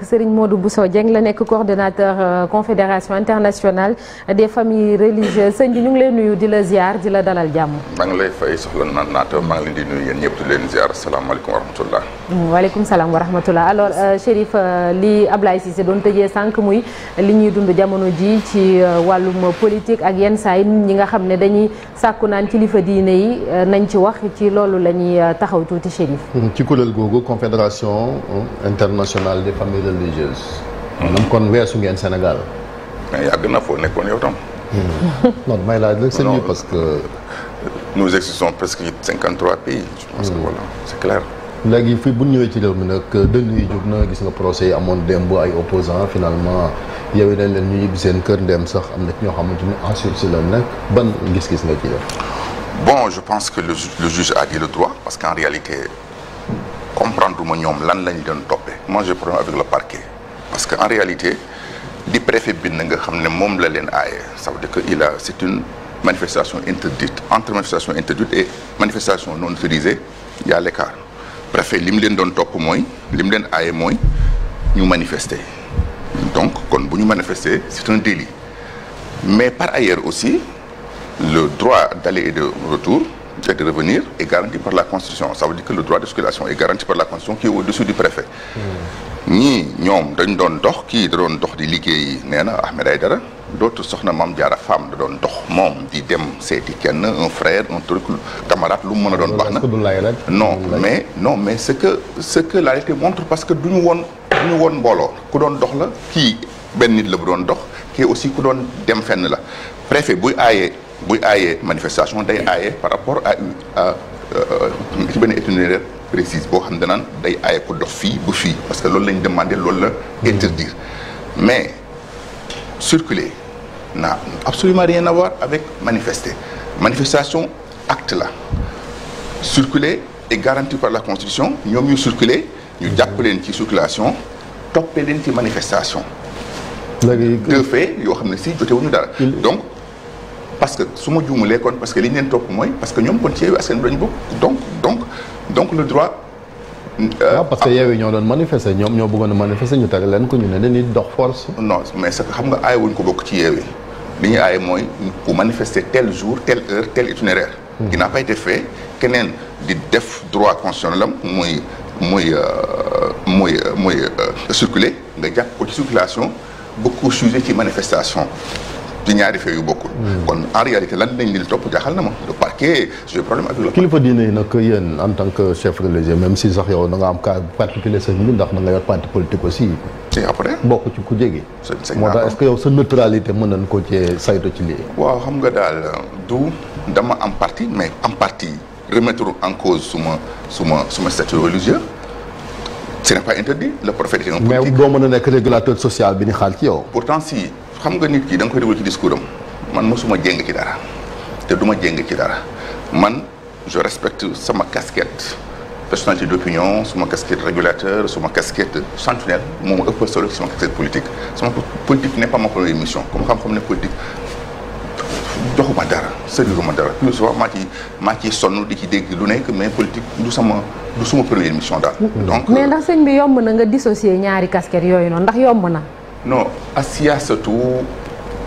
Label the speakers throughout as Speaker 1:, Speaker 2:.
Speaker 1: Serigne Modou Bousso Dieng la nekk coordonnateur confédération internationale des familles religieuses sëñ bi ñu ngi lay nuyu di la ziar di la dalal jàmm.
Speaker 2: maa ngi lay fay soxla naata maa ngi leen di nuyu yéen ñëpp di leen ziar salaamaaleykum wa rahmatullah.
Speaker 1: waaleykum salaam wa rahmatullah alors Chérif li Ablaye Cissé doon tëjee sànq muy li ñuy dund jamono ji ci wàllum politique ak yenn saa yi ñi nga xam ne dañuy sàkku naan kilifa diine yi nañ ci wax ci loolu la ñuy taxaw tuuti Chérif.
Speaker 3: ci kuréel googu confédération internationale des familles religieuses. maanaam kon weesu ngeen Sénégal.
Speaker 2: mais yàgg na foo nekkoon yow tam.
Speaker 3: non may laaj rek sëñ bi parce que.
Speaker 2: nous existons presque 53 pays. je pense que voilà c'est clair.
Speaker 3: léegi fii bu ñëwee ci réew mi nag dënn yi jóg na gis nga procès yi amoon démb ay opposants finalement yow dañ leen ñu yibbi seen kër ndem sax am na ci ñoo xamante ni en sursis la nekk ban gis-gis nga ci def.
Speaker 2: bon je pense que le juge a dit le droit parce qu'en réalité comprendre ma ñoom lan lañ doon toppee. moi j'ai problème avec le parquet parce que en réalité li préfet bind nga xam ne moom la leen aaye ça veut dire que c'est une manifestation interdite entre manifestation interdite et manifestation non autorisée il y a l'écart. préfet li mu leen doon topp mooy li mu leen aaye mooy ñu manifester donc kon bu ñu manifester c'est un délit mais par ailleurs aussi le droit d'aller et de retour et de revenir est garanti par la Constitution ça veut dire que le droit de circulation est garanti par la Constitution qui est au-dessus du préfet ñii ñoom dañ doon dox kii da doon dox di liggéey nee na Ahmed Aïdara d'autres soxna Mame Diarra Fam da doon dox moom di dem seeti kenn un frère un truc camarade lu mu mën a doon baax na non mais ce que la réalité montre parce que duñu woon mbooloo ku doon dox la kii benn nit la bu doon dox kii aussi ku doon dem fenn la préfet buy aayee manifestation day aaye par rapport à ci benn itinéraire précise boo xam ne danaan day aaye ku dox fii bu fii parce que loolu lañ demandé loolu la interdire mais circuler n'a absolument rien à voir avec manifester manifestation acte la circuler est garanti par la Constitution ñoom ñu circuler ñu jàpp leen ci circulation toppee leen ci manifestation deux faits yoo xam ne si jotewuñu dara donc parce que su ma juumalee kon parce que li ñu leen topp mooy parce que ñoom kon ci Yewwi Askan Wi lañu bokk donc le droit.
Speaker 3: parce que Yewwi ñoo doon manifester ñoom ñoo bëggoon a manifester ñu teg leen ko ñu ne dañuy dox force.
Speaker 2: non mais c'est que xam nga aaye wuñ ko bokk ci Yewwi li ñuy aaye mooy ku manifester tel jour telle heure tel itinéraire. qui n'a pas été fait keneen di def droit constitutionnel am muy circuler nga jàpp ko ci circulation bëgg ko jugé ci manifestation. ci ñaari fee yu bokkul. kon en réalité lan lañ leen topp jaaxal na ma le parquet j'ai problème avec le.
Speaker 3: kilifa diine yi nag yéen en tant que chef religieux même si sax yow da nga am cas particulier sa bi ndax da nga yor parti politique aussi.
Speaker 2: et après
Speaker 3: bokk ci ku jege. moo tax est-ce que yow sa neutralité mën nañ ko cee saytu ci lii.
Speaker 2: waaw xam nga daal du dama am parti mais am parti remettre en cause suma statut religieux ce n'est pas interdit le prophète est un politique.
Speaker 3: mais doo mën a nekk régulateur social bi ni xaal ci yow.
Speaker 2: pourtant si. xam nga nit ki da nga koy déglu ci discours am man mosuma jéng ci dara te duma jéng ci dara man je respecte sama casquette personnalité d'opinion sama casquette régulateur sama casquette sentinelle moom moo ëpp solo ci sama casquette politique sama politique n'est pas ma première mission comme xam-xam ne politique joxuma dara sëriñuma dara plus souvent maa ciy sonn di ci dégg lu nekk mais politique du suma première mission daal. donc
Speaker 1: mais ndax sëñ bi yomb na nga dissocier ñaari casquette yooyu noonu ndax yomb na.
Speaker 2: non as-siyaasatu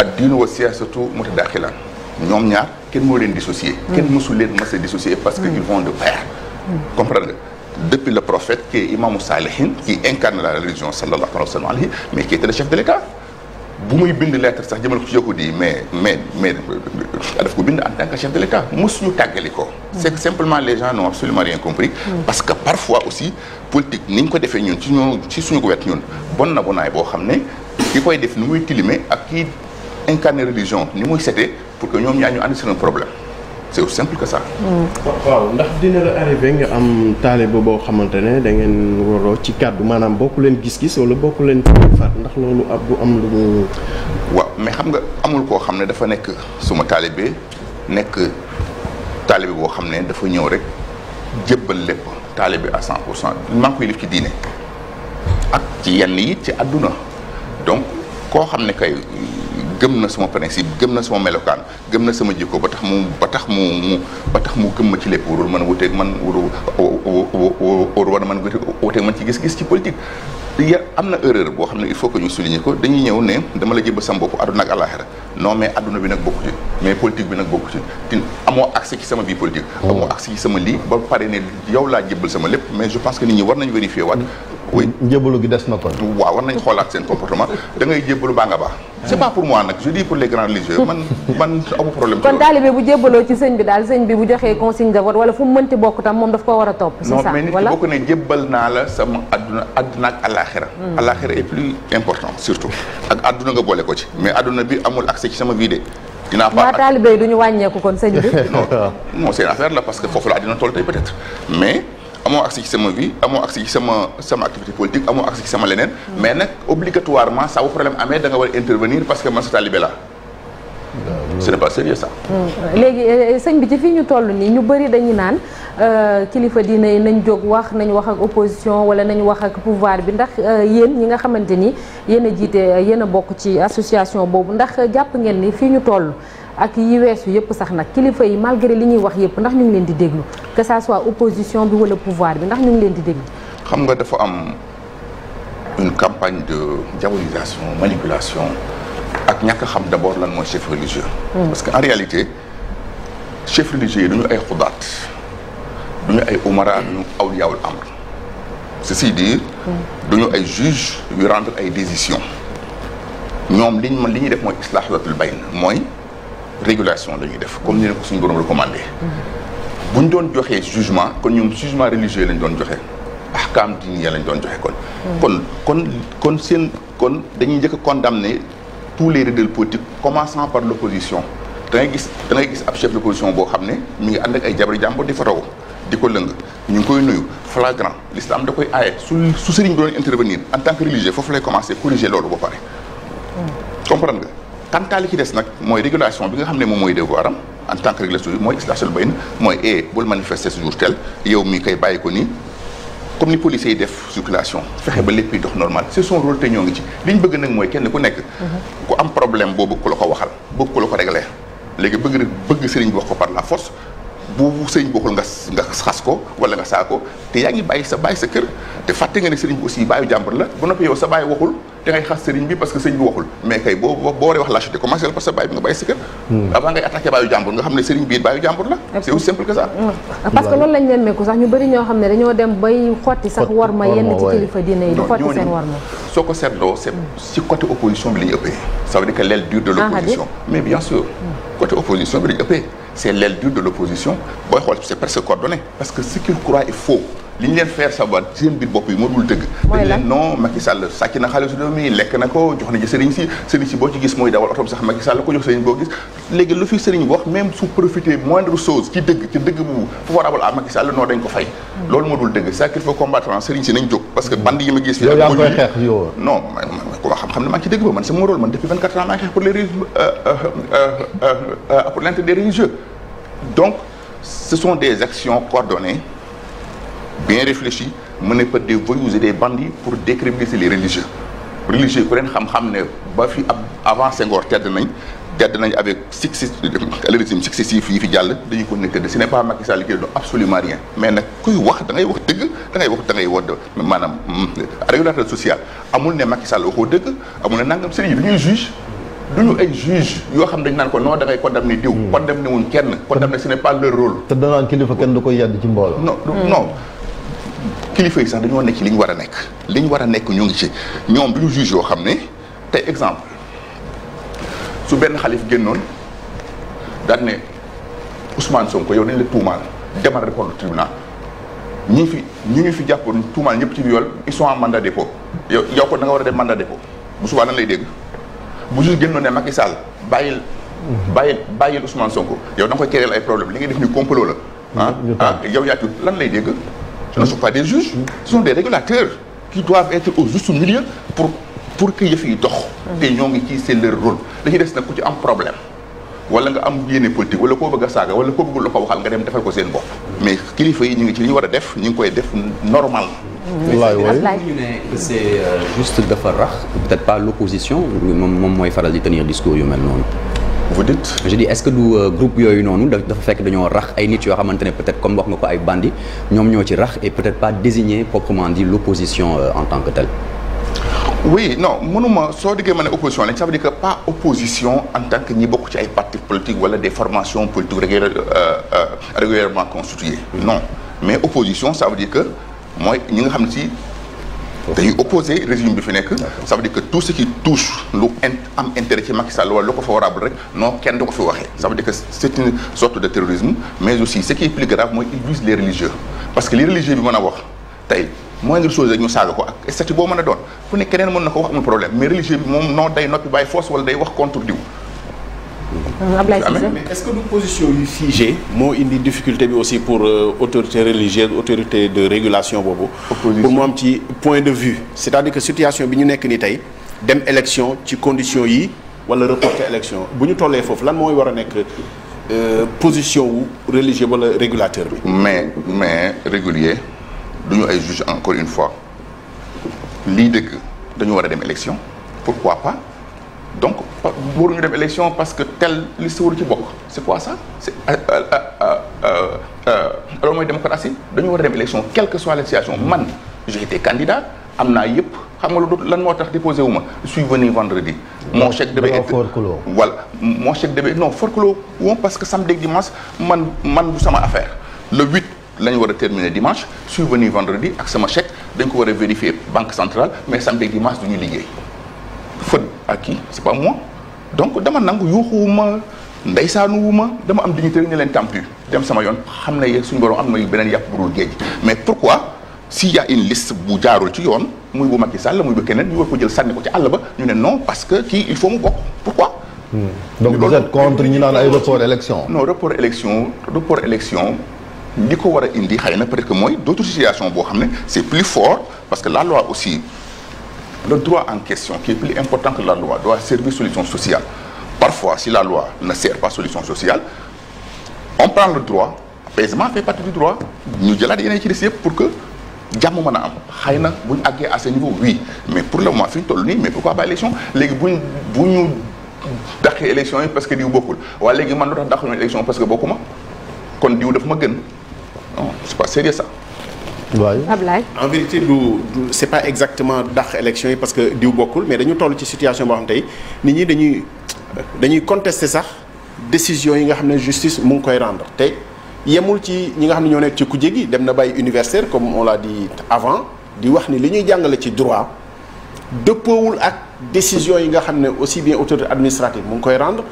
Speaker 2: ad-diinu wa siyaasatu mutadaaxilaan ñoom ñaar kenn moo leen dissocier. kenn mësul leen mës a dissocier parce que ils vont de pair. comprendre nga depuis le prophète qui est imaamu saalihin qui incarne la religion sallallahu alayhi wa sallam mais qui était le chef de l'État bu muy bind lettre sax jëmal ko ci yahudi yi mais daf ko bind en tant que chef de l'État mësuñu tàggali ko. c'est que simplement les gens n'ont absolument rien compris. parce que parfois aussi politique ni ñu ko defee ñun ci suñu wet ñun bon na bonaay boo xam ne. ki koy def ni muy tilime ak kii incarner religion ni muy setee pour que ñoom ñaar ñu ànd sur un problème c'est aussi simple que ça.
Speaker 4: waaw ndax dina la arrivé nga am taalibe boo xamante ne da ngeen waroo ci kàddu maanaam bokku leen gis-gis wala bokku leen faat ndax loolu ab du am lu mu.
Speaker 2: waaw mais xam nga amul koo xam ne dafa nekk suma taalibe nekk taalibe boo xam ne dafa ñëw rek jébbal lépp taalibe à 100% maa ngi koy def ci diine ak ci yenn yi ci àdduna. donc koo xam ne kay gëm na sama principe gëm na sama melokaan gëm na sama jikko ba tax mu gëm ma ci lépp warul mën a wuteeg man war a mën a wuteeg man ci gis-gis ci politique. am na erreur boo xam ne il faut que ñu souligner ko dañuy ñëw ne dama la jébbal sama bopp àdduna ak àllaaxira non mais àdduna bi nag bokku ci mais politique bi nag bokku ci te amoo accès ci sama vie politique. amoo accès ci sama lii ba pare ne yow laa jébbal sama lépp mais je pense que nit ñi war nañu vérifier waat. oui
Speaker 3: njébbalu gi des na kon.
Speaker 2: waaw war nañu xoolaat seen comportement da ngay jébbalu baa nga baax. c'est pas pour moi nag je dis pour les grands religieux man amu problème.
Speaker 1: kon taalibe bu jébbaloo ci sëñ bi daal sëñ bi bu joxee consigne de vote wala fu mu mënti bokk tam moom daf ko war a topp. c'est ça
Speaker 2: non mais nit ki bokk ne jébbal naa la sama àdduna ak àllaaxira. àllaaxira est plus important surtout ak àdduna nga boole ko ci mais àdduna bi amul accès ci sama vie de. dinaa
Speaker 1: pas taalibe yi du ñu wàññeeku kon sëñ bi.
Speaker 2: non c'est une affaire là parce que foofu la àddina toll tey peut-être mais. amoo accès ci sama vie amoo accès ci sama activité politique amoo accès ci sama leneen. mais nag obligatoirement saa bu problème amee da nga war a intervenir parce que man sa talibé la. ce n'est pas sérieux ça.
Speaker 1: léegi sëñ bi ci fii ñu toll nii ñu bëri dañuy naan kilifa diine yi nañ jóg wax nañ wax ak opposition wala nañ wax ak pouvoir bi ndax yéen ñi nga xamante ni yéen a jiite yéen a bokk ci association boobu ndax jàpp ngeen ni fii ñu toll. ak yi weesu yëpp sax nag kilifa yi malgré li ñuy wax yëpp ndax ñu ngi leen di déglu que ça soit opposition bi wala pouvoir bi ndax ñu ngi leen di déglu.
Speaker 2: xam nga dafa am une campagne de diabolisation manipulation ak ñàkk xam d'abord lan mooy chef religieux. parce que en réalité chef religieux yi duñu ay xudaat duñu ay umara duñu awliyaul amr ceci dire duñu ay juge yu rendre ay décisions ñoom li ñuy def mooy islaahatul bayn mooy. régulation la ñuy def comme ni ne ko suñu borom recommandé bu ñu doon joxee jugement kon ñoom jugement religieux lañ doon joxe ahkaam diiniya lañ doon joxe kon dañuy njëkk a condamner tous les leaders politiques commençant par l'opposition da ngay gis ab chef d'opposition boo xam ne mi ngi ànd ak ay jabari jàmbur di fotow di ko lëng ñu ngi koy nuyu flagrant l'islam da koy aaye su sëriñ bi doon intervenir en tant que religieux foofu lay commencer corriger loolu ba pare comprendre nga kantaa li ci des nag mooy régulation bi nga xam ne moom mooy devoir am en tant que régulation bi mooy islahul bayn mooy bul manifester ce jour tel yow mi koy bàyyi ko nii comme ni policiers yi def circulation fexe ba lépp yi dox normal c'est son rôle te ñoo ngi ci li ñu bëgg nag mooy kenn ku nekk ku am problème boo bëgg ku la ko waxal bëgg ku la ko régler léegi bëgg sëriñ bi wax ko par la force bu sëriñ bokkul nga xas ko wala nga saa ko te yaa ngi bàyyi sa kër te fàtte nga ne sëriñ bi aussi bàyyi jàmbur la ba noppi yow sa bàyyi waxul te ngay xas sëriñ bi parce que sëriñ bi waxul mais kay boo waree wax lâcheté commencé par sa bàyyi bi nga bàyyi sa kër avant ngay attaqué bàyyi jàmbur nga xam ne sëriñ bi bàyyi jàmbur la c'est aussi simple que ça
Speaker 1: parce que loolu lañ nemmeeku sax ñu bëri ñoo xam ne dañoo dem bay xotti sax war ma yenn ci kilifa diine yi di xotti seen war ma
Speaker 2: soo ko seetloo c'est ci côté opposition bi la ñu ëppee ça veut dire que l'aile dure de l'opposition mais bien sûr côté opposition bi la ñu ëppee c'est l'aile dure de l'opposition booy xool c'est presque coordonné parce que ce qu'il croit est faux li ñu leen faire savoir ci seen biir bopp yi moo dul dëgg dañ leen non Macky Sall sàcc na xaalisu réew mi lekk na ko jox na ci sëriñ si boo ci gis mooy dawal oto bi sax Macky Sall ko jox sëriñ boo gis léegi lu fi sëriñ wax même su profiter moindre chose ci dëgg bu favorable à Macky Sall non dañ ko fay loolu moo dul dëgg ça qu'il faut combattre sëriñ si nañ jóg parce que band yi ma gis
Speaker 3: yow yaa ngi koy xeex yow
Speaker 2: non ko xam ne maa ngi ci dëgg ba man c'est mon rôle man depuis 24 ans maa ngi xeex pour les pour l'intérêt des religieux donc ce sont des actions coordonnées bien réfléchies menées par des voyous et des bandits pour décrédibiliser les religieux ku leen xam-xam ne ba fi avant Senghor tedd nañ avec le régime successif yi fi jàll dañuy ko nekk de ce n'est pas Macky Sall qui donne absolument rien mais nag kuy wax da ngay wax dëgg da ngay wax maanaam régulateur social amul ne Macky Sall waxoo dëgg amul ne nangam sëriñ yi dañuy juge duñu ay juge yoo xam dañ naan ko non da ngay condamné diw condamné wuñ kenn condamné ce n'est pas leur rôle
Speaker 3: te danaan kilifa kenn du koy yedd ci mbooloo
Speaker 2: non kilifa yi sax dañoo nekk ci li ñu war a nekk ñu ngi ci ñoom duñu juge yoo xam ne tey exemple su benn xalif génnoon daan ne Ousmane Sonko yow dañ la tuumaal demal répondre au tribunal ñi ñu fi jàppoon tuumaal ñëpp ci viol ils sont en mandat de dépôt yow ko da nga war a dem mandat de dépôt bu subaa nan lay dégg bu juge génnoon ne Macky Sall bàyyil Ousmane Sonko yow da nga koy créer ay problème li nga def ni complot la yow yaa tuut lan lay dégg ce ne sont pas des juges ce sont des régulateurs qui doivent être au juste milieu pour que yëf yi dox te ñoo ngi ci c'est leur rôle da ci des nag ku ci am problème wala nga am yéene politique wala koo bëgg a saaga wala koo bëggul la ko waxal nga dem defal ko seen bopp mais kilifa yi ñu ngi ci li ñu war a def ñu ngi koy def normal
Speaker 5: ñu ne c'est juste dafa rax peut-être pas l'opposition moom mooy faral di tenir discours yu mel noonu.
Speaker 2: vous dites.
Speaker 5: je dis est-ce que du groupe yooyu noonu dafa fekk dañoo rax ay nit yoo xamante ne peut-être comme wax nga ko ay bandits ñoom ñoo ci rax et peut-être pas désigner proprement dit l'opposition en tant que telle.
Speaker 2: oui non mënuma soo diggee ma ne opposition lañ ça veut dire que pas opposition en tant que ñi bokk ci ay partis politiques wala des formations politiques régulièrement constituées. non mais opposition ça veut dire que mooy ñi nga xam ne si dañuy opposer régime bi fi nekk. ça veut dire que tout ce qui touche lu am intérêt ci Macky Sall wala lu ko favorable rek non kenn du ko fi waxee. ça veut dire que c'est une sorte de terrorisme mais aussi ce qui est plus grave mooy il vise les religieux parce que li religieux bi mën a wax tey. moindre chose rek ñu saaga ko ak statut boo mën a doon fu ne keneen mën na ko wax amul problème mais religieux bi moom non day noppi bàyyi force wala day wax contre diw.
Speaker 1: Ablaye Cissé
Speaker 4: mais est-ce que du position yu figé moo indi difficulté bi aussi pour autorité religieuse autorité de régulation boobu. pour mu am ci point de vue. c'est-à-dire que situation bi ñu nekk ni tey dem élection ci conditions yi wala reporter élection bu ñu tollee foofu lan mooy war a nekk position wu religieux wala régulateur bi.
Speaker 2: mais régulier. duñu ay juge encore une fois lii dëgg dañu war a dem élection pourquoi pas donc waruñu dem élection parce que tel liste waru ci bokk c'est quoi ça c'est alors mooy démocratie dañu war a dem élection quelle que soit la situation man j'ai été candidat am naa yëpp xam nga lu lan moo tax déposé wu ma je suis venu vendredi mon chèque devait être voilà mon chèque devait non forclos woon parce que samedi ak dimanche man du sama affaire le 8 la ñu war a terminer dimanche je suis venu vendredi ak sama chèque dañ ko war a vérifier banque centrale mais samedi ak dimanche du ñu liggéey faute à qui c'est pas moi donc dama nangu yuuxuwuma ndeysaanu dama am dignité rek ne leen tampu dem sama yoon xam ne yéen suñu borom am na beneen yàpp bu dul géej mais pourquoi s'il y a une liste bu jaarul ci yoon muy bu Macky Sall muy bu keneen ñu war ko jël sànni ko ci àll ba ñu ne non parce que kii il faut mu bokk pourquoi.
Speaker 3: donc vous êtes contre ñi naan ay report élection.
Speaker 2: non report élection li ko war a indi xëy na peut-être que mooy d'autres situations boo xam ne c'est plus fort parce que la loi aussi le droit en question qui est plus important que la loi doit servir solution sociale parfois si la loi ne sert pas solution sociale on prend le droit apaisement fait partie du droit ñu jëlaat yeneen ci des yëpp pour que jàmm mën a am xëy na bu ñu àggee à ce niveau oui mais pour le moment fi ñu toll nii mais pourquoi pas élection léegi bu ñu dàqee élection yi parce que diw bokkul waaye léegi man lu tax dàqu ñu élection parce que bokkuma kon diw daf ma gën non c'est pas sérieux ça.
Speaker 3: waaye
Speaker 1: Ablaye.
Speaker 4: en vérité du c'est pas exactement dàq élection yi parce que diw bokkul mais dañu toll ci situation boo xam tey nit ñi dañuy contester sax décision yi nga xam ne justice mu ngi koy rendre te yemul ci ñi nga xam ne ñoo nekk ci kujje gi dem na bàyyi universitaire comme on l'a dit avant di wax ni li ñuy jàngale ci droit dëppoowul ak décision yi nga xam ne aussi bien autorité administrative mu ngi koy rendre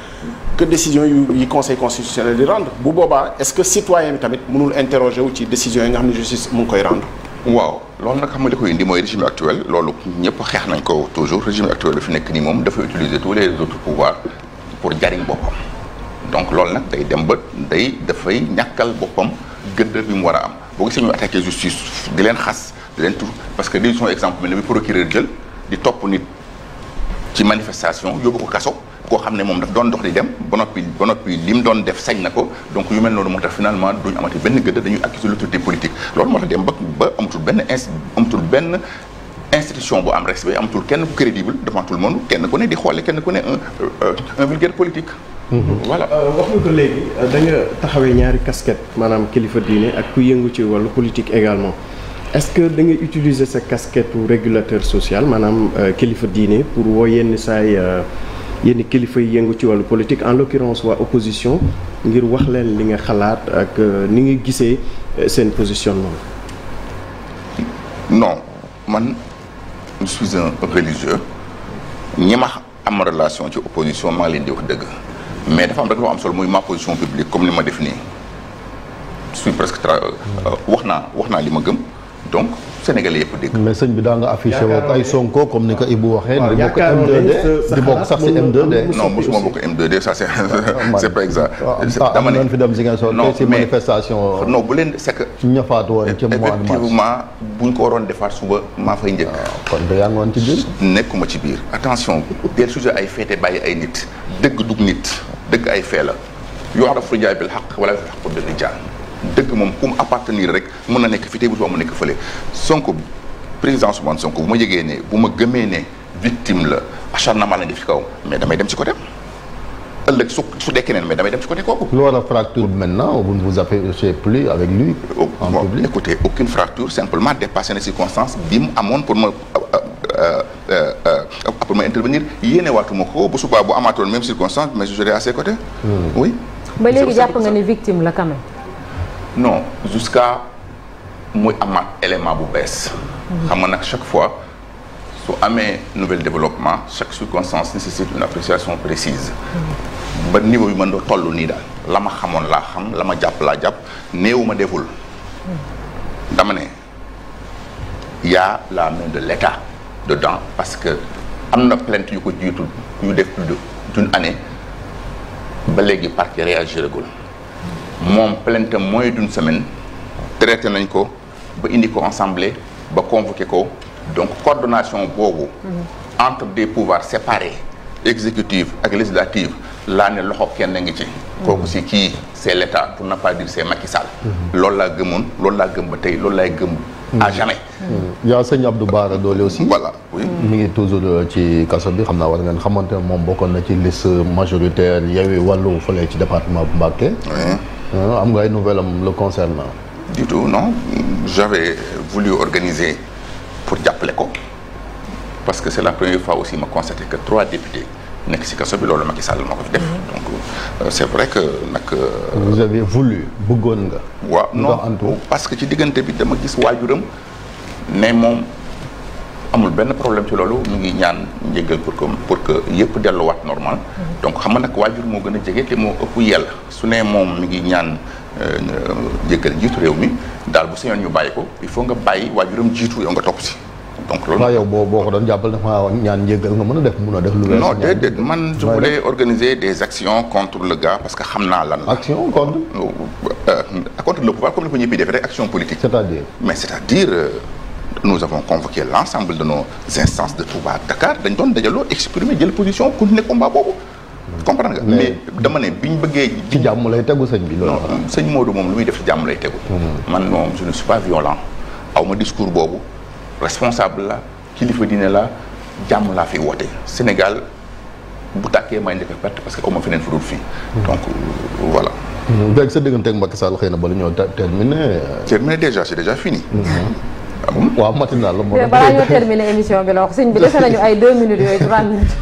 Speaker 4: que décision yi conseil constitutionnel di rendre bu boobaa est-ce que citoyen bi tamit mënul interroger wu ci décision yi nga xam ne justice mu ngi koy rendre.
Speaker 2: waaw loolu nag xam nga li koy indi mooy régime actuel loolu ñëpp xeex nañ ko toujours régime actuel bi fi nekk nii moom dafa utiliser tous les autres pouvoirs pour jariñ boppam donc loolu nag day dem ba dafay ñàkkal boppam gëdd bi mu war a am boo gisee ñu attaquer justice di leen xas di leen tur parce que décision exemple mel ne bi procureur jël di topp nit ci manifestation yóbbu ko kaso koo xam ne moom daf doon dox di dem ba noppi li mu doon def sañ na ko donc yu mel noonu moo tax finalement duñu amati benn gëdd dañuy accuser l'autorité politique loolu moo tax dem ba amatul benn institution bu am respect amatul kenn ku crédible devant tout le monde kenn ku ne di xoole kenn ku ne un vulgaire politique. voilà.
Speaker 4: wax nga ko léegi da nga taxawee ñaari casquette maanaam kilifa diine ak ku yëngu ci wàllu politique également est-ce que da ngay utiliser sa casquette régulateur social maanaam kilifa diine pour woo yenn saay yenn kilifa yi yëngu ci wàllu politique en l'occurrence waa opposition ngir wax leen li nga xalaat ak ni nga gisee seen positionnement.
Speaker 2: non man je suis un religieux ñi ma am relation ci opposition maa ngi leen di wax dëgg mais dafa am rek loo am solo muy ma position publique comme ni ma def nii je suis presque wax naa li ma gëm donc Sénégalais yëpp dégg.
Speaker 3: mais sëñ bi daa nga affiché woo ay Sonko comme ni ko Ibou waxee. di bokk M2D di bokk sax ci M2D.
Speaker 2: non mosuma bokk M2D ça c'est pas exact.
Speaker 3: dama ne fi dem Ziguinchor ci manifestation.
Speaker 2: non bu leen c'est que.
Speaker 3: ñafaat woon ci mois de mars
Speaker 2: effectivement buñ ko waroon defaat suba maa fay njëkk.
Speaker 3: kon de yaa ngi woon ci biir.
Speaker 2: nekkuma ci biir attention del sujet ay feete bàyyi ay nit dëgg dug nit dëgg ay fee la yoo xam ne jaay bil xaq wala xaq ko dëgg jaan dëgg moom ku mu appartenir rek mën na nekk fi tey bu soo mu nekk fële Sonko président Ousmane Sonko bu ma yëgee ne bu ma gëmee ne victime la acharnement lañ def ci kaw mais damay dem ci côté ëllëg su dee keneen mais damay dem ci côté kooku.
Speaker 3: lu war a fracture maintenant vous ne vous affichez plus avec lui. en public
Speaker 2: écoutez aucune fracture simplement dépassé na circonstance bi mu amoon pour ma intervenir yéene waatuma ko bu subaa bu amaatoon même circonstance mais je serai à ses côtés. oui.
Speaker 1: ba léegi jàpp nga ni victime la quand même.
Speaker 2: non jusqu'à muy amaat élément bu bees. xam nga nag chaque fois su amee nouvel développement chaque circonstance nécessite une appréciation précise. ba niveau bi mën doo toll nii daal la ma xamoon laa xam la ma jàpp laa jàpp néew ma deful. dama ne y a la main de l'État dedans parce que am na plainte yu ko jiitu yu def plus d'une année ba léegi parquet réagiragul moom plainte moins d'une semaine traité nañ ko ba indi ko assemblée ba convoqué ko donc coordination boobu entre des pouvoirs séparés exécutif ak législatif laa ne loxo kenn ngi ci kooku si kii c'est l'État pour ne pas dire c'est Macky Sall loolu laa gëmoon loolu laa gëm ba tey loolu laay gëm à jamais
Speaker 3: yaa sëñ Abdou Bara Dolly aussi
Speaker 2: voilà oui
Speaker 3: mi ngi toujours ci kaso bi xam naa war ngeen xamante ne moom bokkoon na ci liste majoritaire Yewwi Wallu fële ci département bu Mbacké am nga ay nouvelles am le concernant
Speaker 2: du tout non j'avais voulu organiser pour jàppale ko parce que c'est la première fois aussi ma constaté que 3 députés nekk ci kaso bi loolu Macky Sall moo ko fi def donc c'est vrai que nag.
Speaker 3: vous avez voulu bëggoon nga.
Speaker 2: waaw non parce que ci diggante bi dama gis waajuram ne moom amul benn problème ci loolu mu ngi ñaan njëggal pour que yëpp delluwaat normal. donc xam nga nag waajur moo gën a jege te moo ëpp yàlla su ne moom mi ngi ñaan njëggal jiitu réew mi daal bu sañoon ñu bàyyi ko il faut nga bàyyi waajuram jiitu yow nga topp ci. donc loolu
Speaker 3: waaw yow boo ko doon jàppal dafa ñaan njëggal nga mën a def lu
Speaker 2: non déedéet man je voulais organiser des actions contre le gars parce que xam naa lan la.
Speaker 3: action contre.
Speaker 2: contre le pouvoir comme ni ko ñëpp defee rek action politique.
Speaker 3: c'est-à-dire.
Speaker 2: mais c'est-à-dire nous avons convoqué l'ensemble de nos instances de Touba Dakar dañ doon dajaloo exprimer jël position continuer combat boobu. comprendre nga mais dama ne biñ bëggee.
Speaker 3: ci jàmm lay tegu sëñ bi.
Speaker 2: non sëñ Modou moom lu muy def ci jàmm lay tegu. man moom je ne suis pas violent aw ma discours boobu. responsable la kilifa diine la jàmm laa fi woote Sénégal bu tàkkee may njëkk a perte parce que aw ma feneen fu dul fii donc voilà.
Speaker 3: léegi sa diggante ak Macky Sall xëy na ba la ñoo terminé
Speaker 2: déjà c'est déjà fini.
Speaker 3: waaw matinal la moo tax.
Speaker 1: balaa ñoo terminé émission bi la wax sëñ bi dese nañu ay 2 minutes yooyu 3 minutes.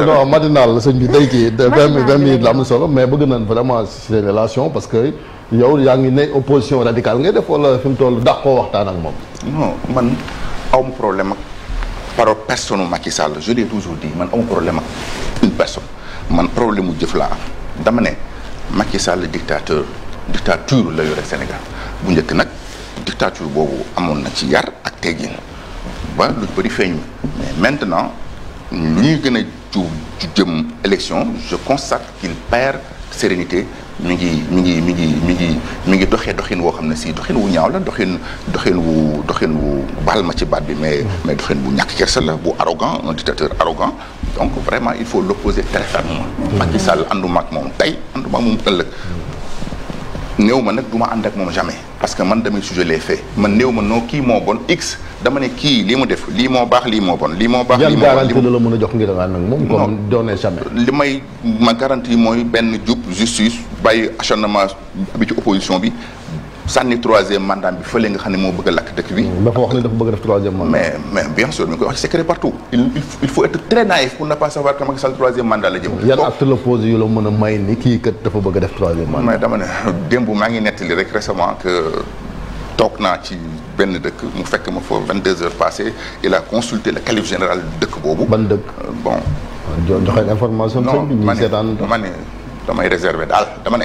Speaker 3: non matinal la sëñ bi day kii 20 minutes la am na solo mais bëgg nañ vraiment ces relations parce que yow yaa ngi ne opposition radicale ngay def wala fi mu toll dàq koo waxtaan ak moom.
Speaker 2: non man aw ma problème ak par personne Macky Sall je l'ai toujours dit man aw ma problème ak une personne man problème mu jëf laa am dama ne Macky Sall dictature la yore Sénégal bu njëkk nag. dictature boobu amoon na ci yar ak teggin ba lu bëri feeñu mais maintenant lu ñuy gën a jëm élection je constate qu'il perd sérénité mi ngi doxee doxin woo xam ne si doxin wu ñaaw la doxin wu baal ma ci baat bi mais doxin bu ñàkk kersa la bu arrogant un dictateur arrogant donc vraiment il faut l'opposer très fermement. Macky Sall ànduma ak moom tey ànduma ak moom ëllëg. néew ma nag du ma ànd ak moom jamais parce que man damay sujet les faits man néew ma noo kii moo bon x dama ne kii lii mu def lii moo baax lii moo bon lii moo baax lii moo bon
Speaker 3: garantie la mën a jox ngir ànd ak moom comme doonee jamais
Speaker 2: li may ma garantie mooy benn jub justice bàyyi acharnement bi ci opposition bi sànni 3e mandat bi fële nga xam ne moo bëgg a lakk dëkk bi.
Speaker 3: dafa wax ne dafa bëgg a def 3e mandat.
Speaker 2: mais bien sûr mi ngi koy wax ci secret partout. il faut être très naïf pour ne pas savoir que Macky Sall 3e mandat la jëm.
Speaker 3: yan acte la pose yu la mën a may ni kii kat dafa bëgg a def 3e mandat.
Speaker 2: mais dama ne démb maa ngi nettali rek récemment que toog naa ci benn dëkk mu fekk ma fa 22 heures passées il a consulté le calife général dëkk boobu.
Speaker 3: ban dëkk.
Speaker 2: bon.
Speaker 3: joxe information.
Speaker 2: non ma ne damay réserver daal dama ne.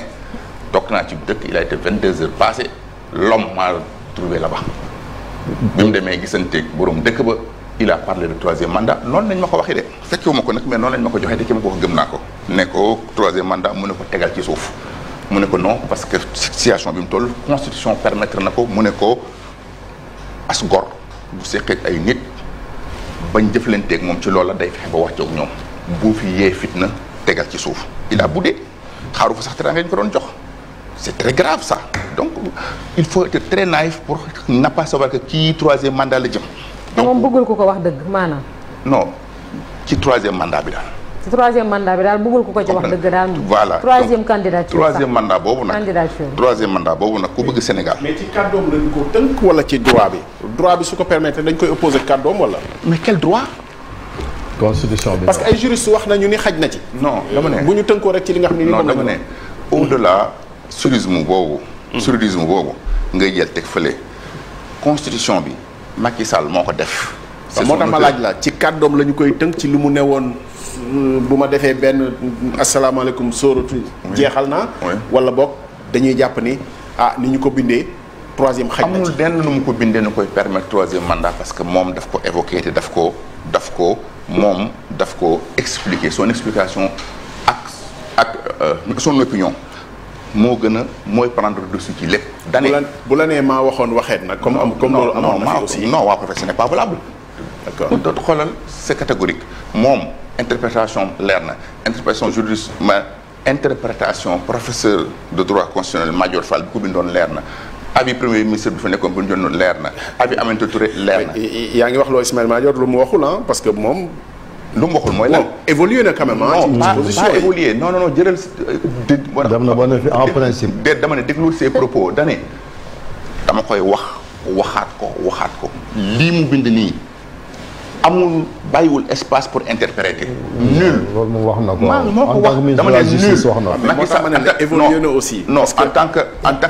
Speaker 2: toog naa ci dëkk il a été 22 heures passées l'homme m'a trouvé là-bas bi mu demee gisanteeg borom dëkk ba il a parlé de 3e mandat noonu lañ ma ko waxee de fekkewu ma ko nag mais noonu lañ ma ko joxee de ki ma ko wax gëm naa ko ne ko 3e mandat mu ne ko tegal ci suuf mu ne ko non parce que situation bi mu toll constitution permettre na ko mu ne ko as gor bu seqeeg ay nit bañ jëflanteeg moom ci loola day fexe ba wàccoog ñoom bu fi yee fitna tegal ci suuf il a boudé xaaru fa sax teraanga ñu ko doon jox c'est très grave ça donc il faut être très naïf pour ne pas savoir que kii troisième mandat la jëm.
Speaker 1: donc moom bëggul ku ko wax dëgg maanaam.
Speaker 2: non ci troisième mandat bi daal.
Speaker 1: ci troisième mandat bi daal bëggul ku ko ci wax dëgg daal.
Speaker 2: voilà
Speaker 1: troisième candidature
Speaker 2: troisième mandat boobu nag. troisième mandat boobu nag ku bëgg Sénégal.
Speaker 4: mais ci kàddoom lañu ko tënk wala ci droit bi. droit bi su ko permettre dañ koy opposer kàddoom wala.
Speaker 2: mais quel droit.
Speaker 3: constitution bi.
Speaker 4: parce que ay juristes wax nañu ni xaj na ci.
Speaker 2: non dama ne
Speaker 4: bu ñu tënkoo rek ci li nga xam ne ni moom la
Speaker 2: dama ne au-delà juridisme boobu. juridisme boobu ngay jël teg fële constitution bi Macky Sall moo ko def.
Speaker 4: moo tax ma laaj la ci kàddoom la ñu koy tënk ci li mu ne woon bu ma defee benn asalaamaaleykum sóoratu jeexal naa. wala boog dañuy jàpp ni ni ñu ko bindee troisième xaj na ci.
Speaker 2: amul denn nu mu ko bindee nu koy permettre troisième mandat parce que moom daf ko évoqué te daf ko expliquer son explication ak son opinion moo gën a mooy prendre dessus ci lépp.
Speaker 4: bu la nee maa waxoon waxeet nag. comme loolu amoon na fi aussi
Speaker 2: non waa ce n'est pas valable. d'accord dootu xoolal c'est catégorique moom interprétation leer na interprétation juriste ma interprétation professeur de droit constitutionnel Madior Fall bi ko bindoon leer na. avis premier ministre bi fa nekkoon bu ñu doon leer na avis Aminata Touré leer na.
Speaker 4: yaa ngi wax loo Ismaïla Madior lu mu waxul parce que moom.
Speaker 2: lu mu waxul mooy lan.
Speaker 4: évolué na quand même.
Speaker 2: non pas évolué non jëlal.
Speaker 3: dem na ba ne fi en principe.
Speaker 2: dama ne déglul ses propos dama koy waxaat ko lii mu bind nii amul bàyyiwul espace pour interpréter. nul
Speaker 3: loolu moom wax na ko.
Speaker 2: en tant que ministre de la justice wax na.
Speaker 4: mais moo tax ma ne évolué na aussi.
Speaker 2: non en tant que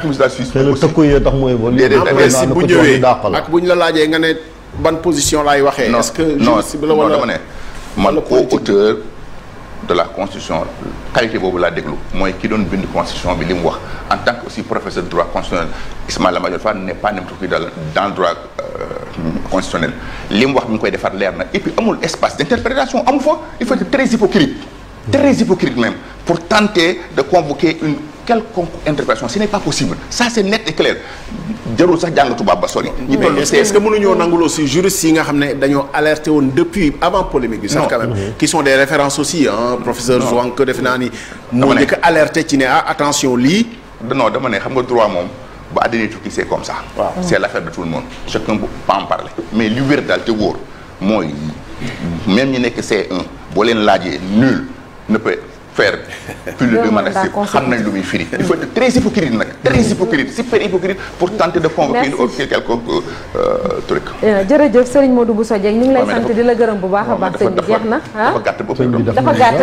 Speaker 2: ministre de la justice.
Speaker 3: xëy na tëkku yee tax mu évolué.
Speaker 4: si bu ñëwee ak bu ñu la laajee nga ne ban position laay waxee. est-ce que juriste bi la wala
Speaker 2: dama ne man co-auteur de la constitution qualité boobu laa déglu mooy ki doon bind constitution bi li mu wax en tant que aussi professeur de droit constitutionnel Ismaïla Madior Fall n'est pas n'importe qui dans le droit constitutionnel li mu wax bi mu koy defaat leer na et puis amul espace d'interprétation amu fa il faut être très hypocrite même pour tenter de convoquer une quelconque interprétation ce n'est pas possible ça c'est net et clair jarul sax jàng tubaab ba sori.
Speaker 4: est-ce que mënuñoo nangul aussi juristes yi nga xam ne dañoo alerté woon depuis avant polémique bi. sax quand même qui sont des références aussi professeur Zouanke defe naa ni. moo njëkk a alerté ci ne attention lii.
Speaker 2: non dama ne xam nga droit moom ba àddina tukki c'est comme ça. waaw c'est l'affaire de tout le monde. chacun peut en parler mais li wér daal te wóor mooy même ñi nekk C1 boo leen laajee nul ne peut faire plus de 2 mandats xam nañ lu muy firi. il faut être très hypocrite nag super hypocrite pour tenter de convoquer quelconque truc.
Speaker 1: jërëjëf Serigne Modou Bousso Dieng ñu ngi lay sant di la gërëm bu baax a baax. sëñ bi jeex na
Speaker 2: dafa gàtt ba
Speaker 1: dafa gàtt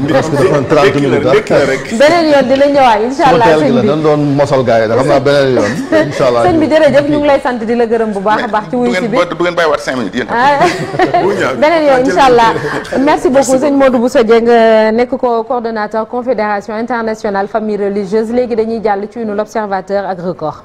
Speaker 3: parce que dafa 30 minutes
Speaker 1: beneen yoon dina ñëwaat incha allah sëñ bi
Speaker 3: dañ doon mosal gars yi da xam naa beneen yoon incha allah
Speaker 1: sëñ bi jërëjëf ñu ngi lay sant di la gërëm bu baax a baax ci wuyu si bi
Speaker 2: du ngeen bàyyiwaat 5 minutes yéen
Speaker 1: beneen yoon incha allah merci beaucoup sëñ Modou Bousso Dieng nekk ko coordonnateur confédération internationale famille religieuse léegi dañuy jàll ci une l'observateur ak record